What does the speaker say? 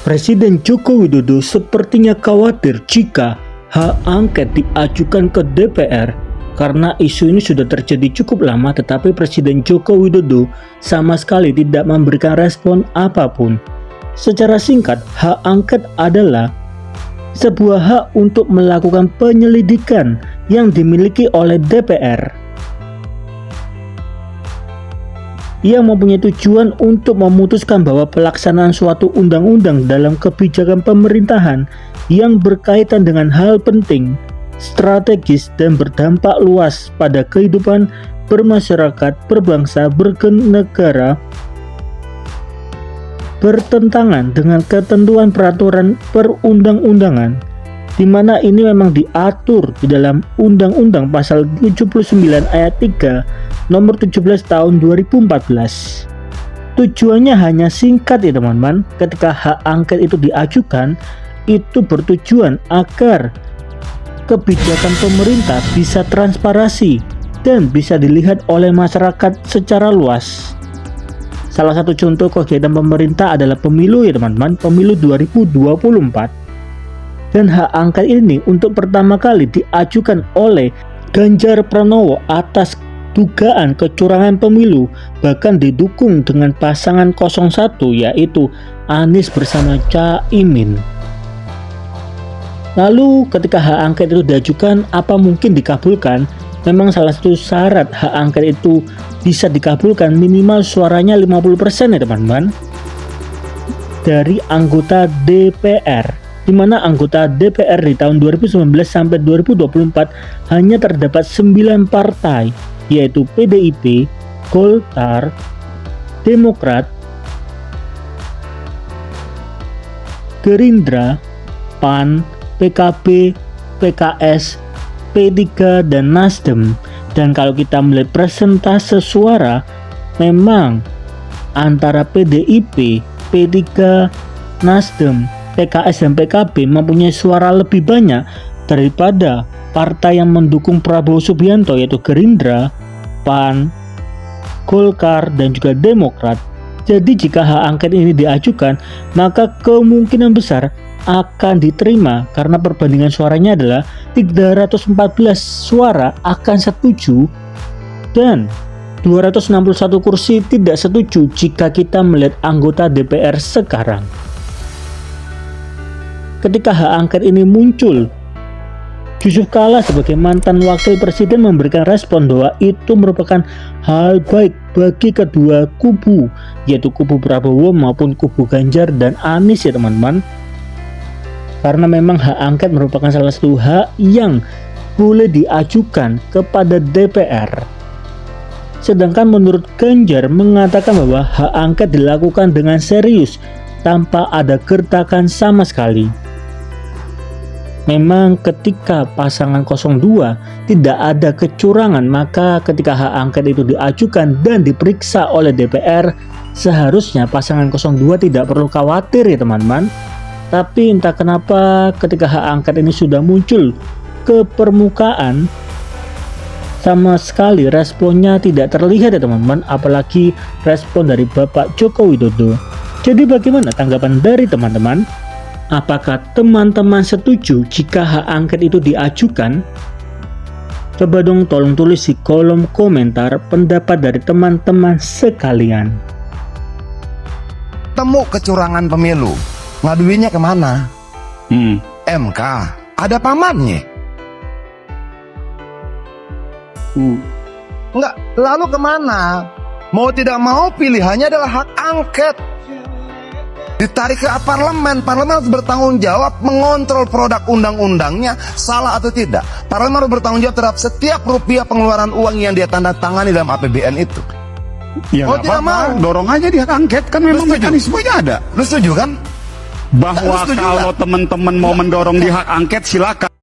Presiden Joko Widodo sepertinya khawatir jika hak angket diajukan ke DPR karena isu ini sudah terjadi cukup lama, tetapi Presiden Joko Widodo sama sekali tidak memberikan respon apapun. Secara singkat, hak angket adalah sebuah hak untuk melakukan penyelidikan yang dimiliki oleh DPR yang mempunyai tujuan untuk memutuskan bahwa pelaksanaan suatu undang-undang dalam kebijakan pemerintahan yang berkaitan dengan hal penting, strategis, dan berdampak luas pada kehidupan bermasyarakat, berbangsa, bernegara bertentangan dengan ketentuan peraturan perundang-undangan, di mana ini memang diatur di dalam Undang-Undang Pasal 79 Ayat 3 Nomor 17 Tahun 2014. Tujuannya hanya singkat ya teman-teman. Ketika hak angket itu diajukan, itu bertujuan agar kebijakan pemerintah bisa transparansi dan bisa dilihat oleh masyarakat secara luas. Salah satu contoh kegiatan pemerintah adalah pemilu ya teman-teman, pemilu 2024. Dan hak angket ini untuk pertama kali diajukan oleh Ganjar Pranowo atas dugaan kecurangan pemilu, bahkan didukung dengan pasangan 01 yaitu Anies bersama Caimin. Lalu ketika hak angket itu diajukan, apa mungkin dikabulkan? Memang salah satu syarat hak angket itu bisa dikabulkan minimal suaranya 50% ya teman-teman dari anggota DPR, di mana anggota DPR di tahun 2019 sampai 2024 hanya terdapat 9 partai, yaitu PDIP, Golkar, Demokrat, Gerindra, PAN, PKB, PKS, P3, dan Nasdem. Dan kalau kita melihat persentase suara, memang antara PDIP, P3, Nasdem, PKS, dan PKB mempunyai suara lebih banyak daripada partai yang mendukung Prabowo Subianto, yaitu Gerindra, PAN, Golkar, dan juga Demokrat. Jadi jika hak angket ini diajukan, maka kemungkinan besar akan diterima karena perbandingan suaranya adalah 314 suara akan setuju dan 261 kursi tidak setuju jika kita melihat anggota DPR sekarang. Ketika hak angket ini muncul, Yusuf Kala sebagai mantan wakil presiden memberikan respon bahwa itu merupakan hal baik bagi kedua kubu, yaitu kubu Prabowo maupun kubu Ganjar dan Anies ya teman-teman. Karena memang hak angket merupakan salah satu hak yang boleh diajukan kepada DPR. Sedangkan menurut Ganjar mengatakan bahwa hak angket dilakukan dengan serius tanpa ada gertakan sama sekali. Memang ketika pasangan 02 tidak ada kecurangan, maka ketika hak angket itu diajukan dan diperiksa oleh DPR, seharusnya pasangan 02 tidak perlu khawatir ya teman-teman. Tapi entah kenapa ketika hak angket ini sudah muncul ke permukaan, sama sekali responnya tidak terlihat ya teman-teman, apalagi respon dari Bapak Joko Widodo. Jadi bagaimana tanggapan dari teman-teman? Apakah teman-teman setuju jika hak angket itu diajukan? Coba dong tolong tulis di kolom komentar pendapat dari teman-teman sekalian. Temu kecurangan pemilu, ngaduinnya kemana? MK, ada pamannya. Enggak, lalu kemana? Mau tidak mau pilihannya adalah hak angket. Ditarik ke parlemen, parlemen harus bertanggung jawab mengontrol produk undang-undangnya salah atau tidak. Parlemen harus bertanggung jawab terhadap setiap rupiah pengeluaran uang yang dia tanda tangani dalam APBN itu. Ya oh tidak mau, dorong aja di hak angket, kan memang mekanismenya ada. Lu setuju kan? Bahwa kalau teman-teman mau mendorong di hak angket silakan.